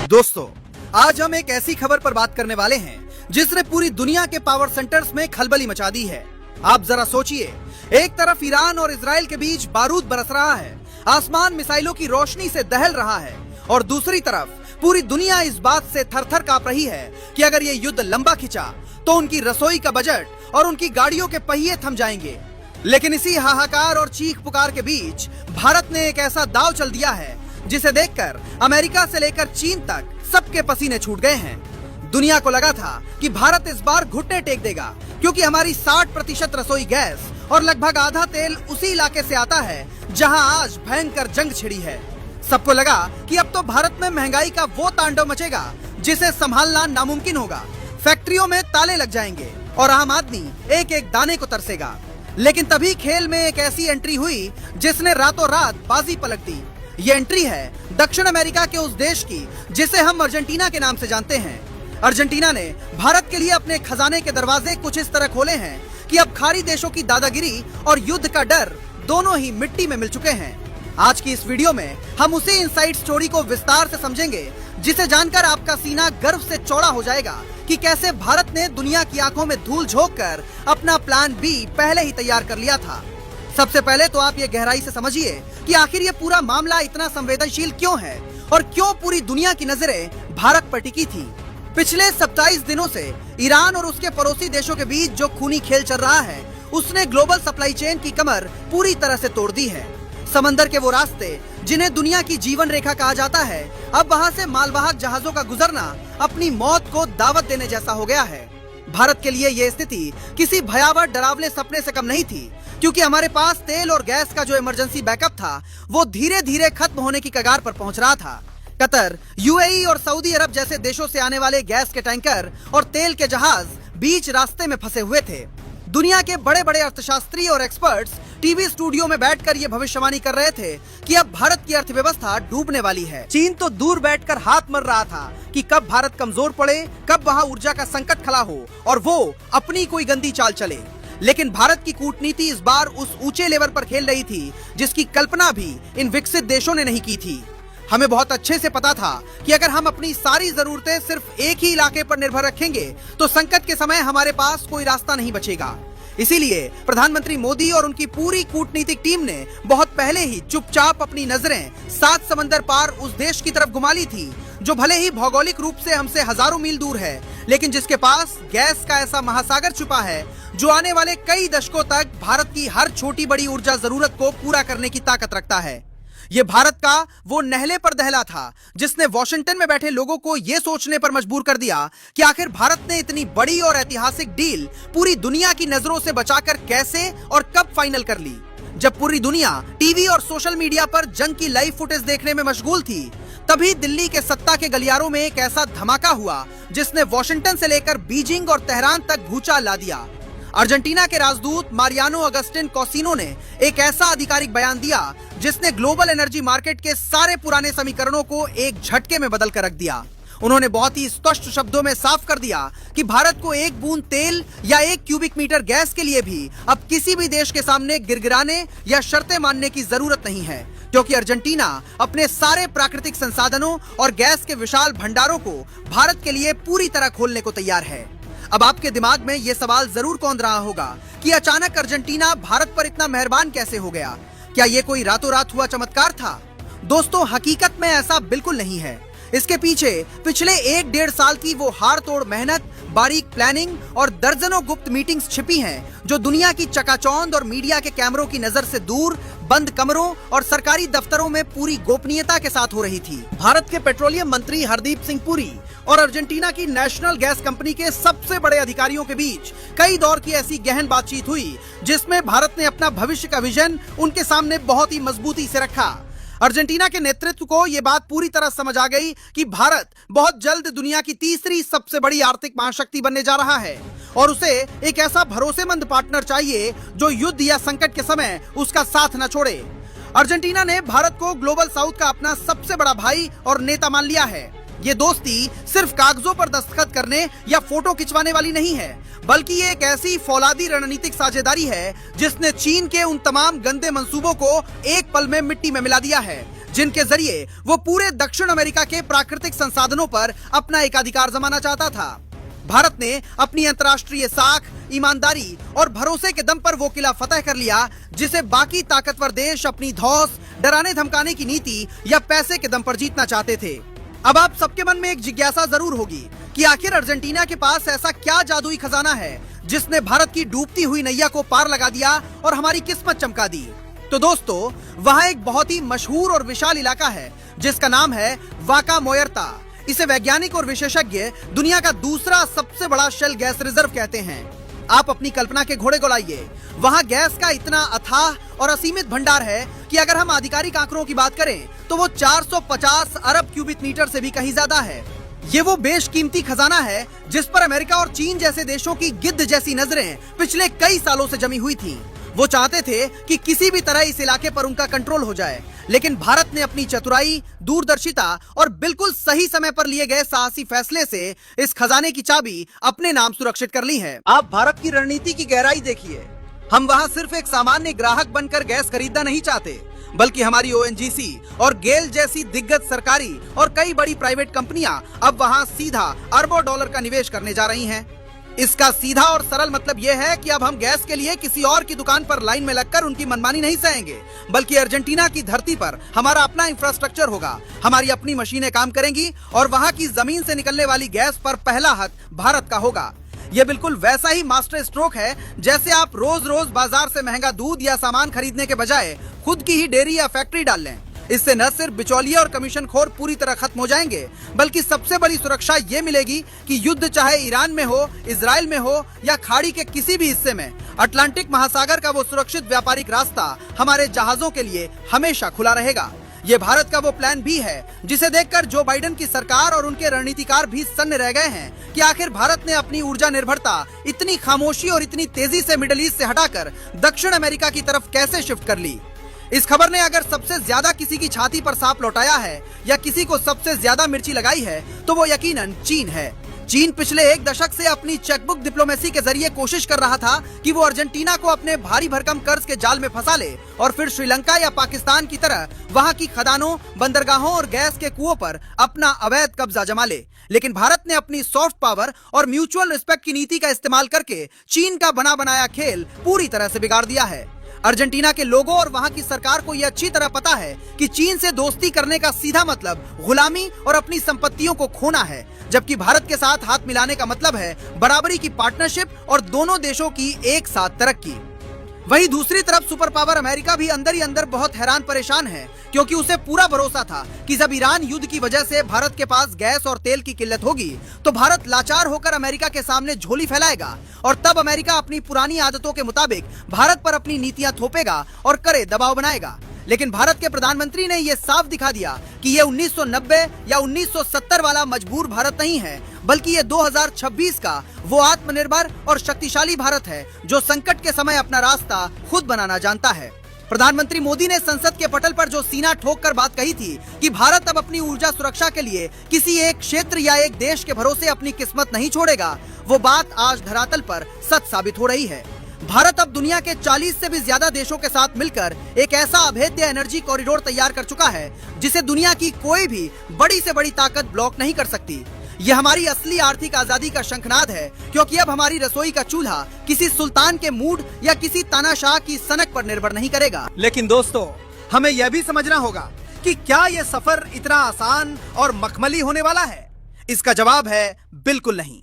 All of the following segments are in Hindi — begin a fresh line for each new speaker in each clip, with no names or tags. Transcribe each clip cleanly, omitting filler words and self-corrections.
दोस्तों, आज हम एक ऐसी खबर पर बात करने वाले हैं जिसने पूरी दुनिया के पावर सेंटर्स में खलबली मचा दी है। आप जरा सोचिए, एक तरफ ईरान और इजराइल के बीच बारूद बरस रहा है, आसमान मिसाइलों की रोशनी से दहल रहा है, और दूसरी तरफ पूरी दुनिया इस बात से थर-थर कांप रही है कि अगर ये युद्ध लंबा खिंचा तो उनकी रसोई का बजट और उनकी गाड़ियों के पहिए थम जाएंगे। लेकिन इसी हाहाकार और चीख पुकार के बीच भारत ने एक ऐसा दांव चल दिया है जिसे देखकर अमेरिका से लेकर चीन तक सबके पसीने छूट गए हैं। दुनिया को लगा था कि भारत इस बार घुटने टेक देगा, क्योंकि हमारी 60% रसोई गैस और लगभग आधा तेल उसी इलाके से आता है जहां आज भयंकर जंग छिड़ी है। सबको लगा कि अब तो भारत में महंगाई का वो तांडव मचेगा जिसे संभालना नामुमकिन होगा। फैक्ट्रियों में ताले लग जाएंगे और आम आदमी एक एक दाने को तरसेगा। लेकिन तभी खेल में एक ऐसी एंट्री हुई जिसने रातों रात बाजी पलट दी। ये एंट्री है दक्षिण अमेरिका के उस देश की जिसे हम अर्जेंटीना के नाम से जानते हैं। अर्जेंटीना ने भारत के लिए अपने खजाने के दरवाजे कुछ इस तरह खोले हैं कि अब खाड़ी देशों की दादागिरी और युद्ध का डर दोनों ही मिट्टी में मिल चुके हैं। आज की इस वीडियो में हम उसी इनसाइड स्टोरी को विस्तार से समझेंगे जिसे जानकर आपका सीना गर्व से चौड़ा हो जाएगा कि कैसे भारत ने दुनिया की आंखों में धूल झोंककर अपना प्लान बी पहले ही तैयार कर लिया था। सबसे पहले तो आप ये गहराई से समझिए कि आखिर ये पूरा मामला इतना संवेदनशील क्यों है और क्यों पूरी दुनिया की नजरें भारत पर टिकी थी। पिछले 27 दिनों से ईरान और उसके पड़ोसी देशों के बीच जो खूनी खेल चल रहा है उसने ग्लोबल सप्लाई चेन की कमर पूरी तरह से तोड़ दी है। समंदर के वो रास्ते जिन्हें दुनिया की जीवन रेखा कहा जाता है, अब वहाँ से मालवाहक जहाजों का गुजरना अपनी मौत को दावत देने जैसा हो गया है। भारत के लिए ये स्थिति किसी भयावह डरावने सपने से कम नहीं थी, क्योंकि हमारे पास तेल और गैस का जो इमरजेंसी बैकअप था वो धीरे धीरे खत्म होने की कगार पर पहुंच रहा था। कतर, यूएई और सऊदी अरब जैसे देशों से आने वाले गैस के टैंकर और तेल के जहाज बीच रास्ते में फंसे हुए थे। दुनिया के बड़े बड़े अर्थशास्त्री और एक्सपर्ट्स टीवी स्टूडियो में बैठकर ये भविष्यवाणी कर रहे थे कि अब भारत की अर्थव्यवस्था डूबने वाली है। चीन तो दूर बैठकर हाथ मर रहा था कि कब भारत कमजोर पड़े, कब वहाँ ऊर्जा का संकट खड़ा हो और वो अपनी कोई गंदी चाल चले। लेकिन भारत की कूटनीति इस बार उस ऊंचे लेवल पर खेल रही थी जिसकी कल्पना भी इन विकसित देशों ने नहीं की थी। हमें बहुत अच्छे से पता था कि अगर हम अपनी सारी जरूरतें सिर्फ एक ही इलाके पर निर्भर रखेंगे तो संकट के समय हमारे पास कोई रास्ता नहीं बचेगा। इसीलिए प्रधानमंत्री मोदी और उनकी पूरी कूटनीतिक टीम ने बहुत पहले ही चुपचाप अपनी नजरें 7 समंदर पार उस देश की तरफ घुमा ली थी जो भले ही भौगोलिक रूप से हमसे हजारों मील दूर है, लेकिन जिसके पास गैस का ऐसा महासागर छुपा है जो आने वाले कई दशकों तक भारत की हर छोटी बड़ी ऊर्जा जरूरत को पूरा करने की ताकत रखता है। ये भारत का वो नहले पर दहला था जिसने वॉशिंगटन में बैठे लोगों को ये सोचने पर मजबूर कर दिया कि आखिर भारत ने इतनी बड़ी और ऐतिहासिक डील पूरी दुनिया की नजरों से बचाकर कैसे और कब फाइनल कर ली। जब पूरी दुनिया टीवी और सोशल मीडिया पर जंग की लाइव फुटेज देखने में मशगूल थी, तभी दिल्ली के सत्ता के गलियारों में एक ऐसा धमाका हुआ जिसने वॉशिंगटन से लेकर बीजिंग और तेहरान तक भूचाल ला दिया। अर्जेंटीना के राजदूत मारियानो अगस्टिन कोसिनो ने एक ऐसा आधिकारिक बयान दिया जिसने ग्लोबल एनर्जी मार्केट के सारे पुराने समीकरणों को एक झटके में बदल कर रख दिया। उन्होंने बहुत ही स्पष्ट शब्दों में साफ कर दिया कि भारत को एक बूंद तेल या 1 क्यूबिक मीटर गैस के लिए भी अब किसी भी देश के सामने गिड़गिड़ाने या शर्तें मानने की जरूरत नहीं है, क्योंकि अर्जेंटीना अपने सारे प्राकृतिक संसाधनों और गैस के विशाल भंडारों को भारत के लिए पूरी तरह खोलने को तैयार है। अब आपके दिमाग में ये सवाल जरूर कौंध रहा होगा कि अचानक अर्जेंटीना भारत पर इतना मेहरबान कैसे हो गया? क्या ये कोई रातों रात हुआ चमत्कार था? दोस्तों, हकीकत में ऐसा बिल्कुल नहीं है। इसके पीछे पिछले 1-1.5 साल की वो हाड़ तोड़ मेहनत, बारीक प्लानिंग और दर्जनों गुप्त मीटिंग्स छिपी हैं जो दुनिया की चकाचौंध और मीडिया के कैमरों की नजर से दूर बंद कमरों और सरकारी दफ्तरों में पूरी गोपनीयता के साथ हो रही थी। भारत के पेट्रोलियम मंत्री हरदीप सिंह पुरी और अर्जेंटीना की नेशनल गैस कंपनी के सबसे बड़े अधिकारियों के बीच कई दौर की ऐसी गहन बातचीत हुई जिसमें भारत ने अपना भविष्य का विजन उनके सामने बहुत ही मजबूती से रखा। अर्जेंटीना के नेतृत्व को यह बात पूरी तरह समझ आ गई कि भारत बहुत जल्द दुनिया की तीसरी सबसे बड़ी आर्थिक महाशक्ति बनने जा रहा है और उसे एक ऐसा भरोसेमंद पार्टनर चाहिए जो युद्ध या संकट के समय उसका साथ न छोड़े। अर्जेंटीना ने भारत को ग्लोबल साउथ का अपना सबसे बड़ा भाई और नेता मान लिया है। ये दोस्ती सिर्फ कागजों पर दस्तखत करने या फोटो खिंचवाने वाली नहीं है, बल्कि ये एक ऐसी फौलादी रणनीतिक साझेदारी है जिसने चीन के उन तमाम गंदे मंसूबों को एक पल में मिट्टी में मिला दिया है जिनके जरिए वो पूरे दक्षिण अमेरिका के प्राकृतिक संसाधनों पर अपना एकाधिकार जमाना चाहता था। भारत ने अपनी अंतर्राष्ट्रीय साख, ईमानदारी और भरोसे के दम पर वो किला फतह कर लिया, जिसे बाकी ताकतवर देश अपनी धौंस, डराने धमकाने की नीति या पैसे के दम पर जीतना चाहते थे। अब आप सबके मन में एक जिज्ञासा जरूर होगी कि आखिर अर्जेंटीना के पास ऐसा क्या जादुई खजाना है जिसने भारत की डूबती हुई नैया को पार लगा दिया और हमारी किस्मत चमका दी। तो दोस्तों, वहाँ एक बहुत ही मशहूर और विशाल इलाका है जिसका नाम है वाका मोयर्ता। इसे वैज्ञानिक और विशेषज्ञ दुनिया का दूसरा सबसे बड़ा शेल गैस रिजर्व कहते हैं। आप अपनी कल्पना के घोड़े को लाइए। वहाँ गैस का इतना अथाह और असीमित भंडार है कि अगर हम आधिकारिक आंकड़ों की बात करें तो वो 450 अरब क्यूबिक मीटर से भी कहीं ज्यादा है। ये वो बेशकीमती खजाना है जिस पर अमेरिका और चीन जैसे देशों की गिद्ध जैसी नजरें पिछले कई सालों से जमी हुई थी। वो चाहते थे कि किसी भी तरह इस इलाके पर उनका कंट्रोल हो जाए, लेकिन भारत ने अपनी चतुराई, दूरदर्शिता और बिल्कुल सही समय पर लिए गए साहसी फैसले से इस खजाने की चाबी अपने नाम सुरक्षित कर ली है। आप भारत की रणनीति की गहराई देखिए। हम वहाँ सिर्फ एक सामान्य ग्राहक बनकर गैस खरीदना नहीं चाहते, बल्कि हमारी ओएनजीसी और गेल जैसी दिग्गज सरकारी और कई बड़ी प्राइवेट कंपनियां अब वहां सीधा अरबों डॉलर का निवेश करने जा रही हैं। इसका सीधा और सरल मतलब यह है कि अब हम गैस के लिए किसी और की दुकान पर लाइन में लगकर उनकी मनमानी नहीं सहेंगे, बल्कि अर्जेंटीना की धरती पर हमारा अपना इंफ्रास्ट्रक्चर होगा, हमारी अपनी मशीनें काम करेंगी और वहां की जमीन से निकलने वाली गैस पर पहला हक भारत का होगा। यह बिल्कुल वैसा ही मास्टर स्ट्रोक है जैसे आप रोज रोज बाजार से महंगा दूध या सामान खरीदने के बजाय खुद की ही डेयरी या फैक्ट्री डाल लें। इससे न सिर्फ बिचौलिए और कमीशनखोर पूरी तरह खत्म हो जाएंगे, बल्कि सबसे बड़ी सुरक्षा ये मिलेगी कि युद्ध चाहे ईरान में हो, इजराइल में हो या खाड़ी के किसी भी हिस्से में, अटलांटिक महासागर का वो सुरक्षित व्यापारिक रास्ता हमारे जहाजों के लिए हमेशा खुला रहेगा। ये भारत का वो प्लान भी है जिसे देखकर जो बाइडेन की सरकार और उनके रणनीतिकार भी सन्न रह गए हैं कि आखिर भारत ने अपनी ऊर्जा निर्भरता इतनी खामोशी और इतनी तेजी से मिडिल ईस्ट से हटाकर दक्षिण अमेरिका की तरफ कैसे शिफ्ट कर ली। इस खबर ने अगर सबसे ज्यादा किसी की छाती पर सांप लौटाया है या किसी को सबसे ज्यादा मिर्ची लगाई है तो वो यकीनन चीन है। चीन पिछले एक दशक से अपनी चेकबुक डिप्लोमेसी के जरिए कोशिश कर रहा था कि वो अर्जेंटीना को अपने भारी भरकम कर्ज के जाल में फंसा ले और फिर श्रीलंका या पाकिस्तान की तरह वहां की खदानों, बंदरगाहों और गैस के कुओं पर अपना अवैध कब्जा जमा ले। लेकिन भारत ने अपनी सॉफ्ट पावर और म्यूचुअल रिस्पेक्ट की नीति का इस्तेमाल करके चीन का बना बनाया खेल पूरी तरह से बिगाड़ दिया है। अर्जेंटीना के लोगों और वहां की सरकार को यह अच्छी तरह पता है कि चीन से दोस्ती करने का सीधा मतलब गुलामी और अपनी संपत्तियों को खोना है, जबकि भारत के साथ हाथ मिलाने का मतलब है बराबरी की पार्टनरशिप और दोनों देशों की एक साथ तरक्की। वहीं दूसरी तरफ सुपर पावर अमेरिका भी अंदर ही अंदर बहुत हैरान परेशान है, क्योंकि उसे पूरा भरोसा था कि जब ईरान युद्ध की वजह से भारत के पास गैस और तेल की किल्लत होगी तो भारत लाचार होकर अमेरिका के सामने झोली फैलाएगा और तब अमेरिका अपनी पुरानी आदतों के मुताबिक भारत पर अपनी नीतियां थोपेगा और करे दबाव बनाएगा। लेकिन भारत के प्रधानमंत्री ने यह साफ दिखा दिया कि ये 1990 या 1970 वाला मजबूर भारत नहीं है, बल्कि ये 2026 का वो आत्मनिर्भर और शक्तिशाली भारत है जो संकट के समय अपना रास्ता खुद बनाना जानता है। प्रधानमंत्री मोदी ने संसद के पटल पर जो सीना ठोक कर बात कही थी कि भारत अब अपनी ऊर्जा सुरक्षा के लिए किसी एक क्षेत्र या एक देश के भरोसे अपनी किस्मत नहीं छोड़ेगा, वो बात आज धरातल पर सच साबित हो रही है। भारत अब दुनिया के 40 से भी ज्यादा देशों के साथ मिलकर एक ऐसा अभेद्य एनर्जी कॉरिडोर तैयार कर चुका है जिसे दुनिया की कोई भी बड़ी से बड़ी ताकत ब्लॉक नहीं कर सकती। यह हमारी असली आर्थिक आजादी का शंखनाद है, क्योंकि अब हमारी रसोई का चूल्हा किसी सुल्तान के मूड या किसी तानाशाह की सनक पर निर्भर नहीं करेगा। लेकिन दोस्तों, हमें यह भी समझना होगा कि क्या यह सफर इतना आसान और मखमली होने वाला है? इसका जवाब है बिल्कुल नहीं।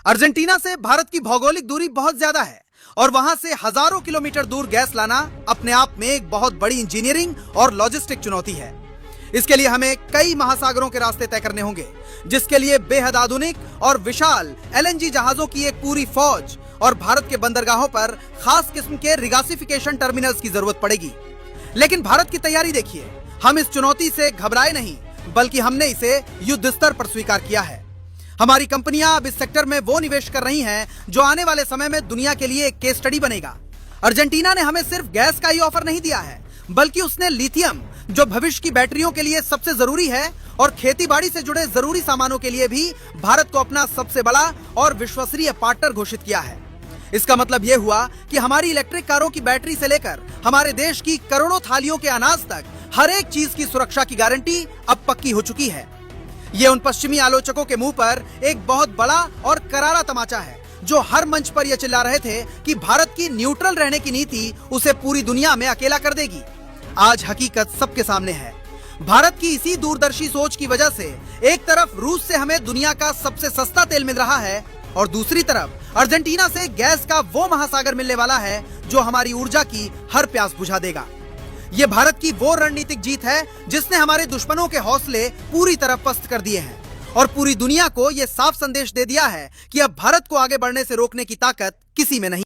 अर्जेंटीना से भारत की भौगोलिक दूरी बहुत ज्यादा है और वहां से हजारों किलोमीटर दूर गैस लाना अपने आप में एक बहुत बड़ी इंजीनियरिंग और लॉजिस्टिक चुनौती है। इसके लिए हमें कई महासागरों के रास्ते तय करने होंगे, जिसके लिए बेहद आधुनिक और विशाल एलएनजी जहाजों की एक पूरी फौज और भारत के बंदरगाहों पर खास किस्म के रिगासिफिकेशन टर्मिनल्स की जरूरत पड़ेगी। लेकिन भारत की तैयारी देखिए। हम इस चुनौती से घबराए नहीं, बल्कि हमने इसे युद्ध स्तर पर स्वीकार किया है। हमारी कंपनियां अब इस सेक्टर में वो निवेश कर रही हैं जो आने वाले समय में दुनिया के लिए एक केस स्टडी बनेगा। अर्जेंटीना ने हमें सिर्फ गैस का ही ऑफर नहीं दिया है, बल्कि उसने लिथियम, जो भविष्य की बैटरियों के लिए सबसे जरूरी है, और खेतीबाड़ी से जुड़े जरूरी सामानों के लिए भी भारत को अपना सबसे बड़ा और विश्वसनीय पार्टनर घोषित किया है। इसका मतलब यह हुआ कि हमारी इलेक्ट्रिक कारों की बैटरी से लेकर हमारे देश की करोड़ों थालियों के अनाज तक हर एक चीज की सुरक्षा की गारंटी अब पक्की हो चुकी है। ये उन पश्चिमी आलोचकों के मुंह पर एक बहुत बड़ा और करारा तमाचा है, जो हर मंच पर यह चिल्ला रहे थे कि भारत की न्यूट्रल रहने की नीति उसे पूरी दुनिया में अकेला कर देगी। आज हकीकत सबके सामने है। भारत की इसी दूरदर्शी सोच की वजह से एक तरफ रूस से हमें दुनिया का सबसे सस्ता तेल मिल रहा है और दूसरी तरफ अर्जेंटीना से गैस का वो महासागर मिलने वाला है जो हमारी ऊर्जा की हर प्यास बुझा देगा। ये भारत की वो रणनीतिक जीत है जिसने हमारे दुश्मनों के हौसले पूरी तरह पस्त कर दिए हैं और पूरी दुनिया को यह साफ संदेश दे दिया है कि अब भारत को आगे बढ़ने से रोकने की ताकत किसी में नहीं।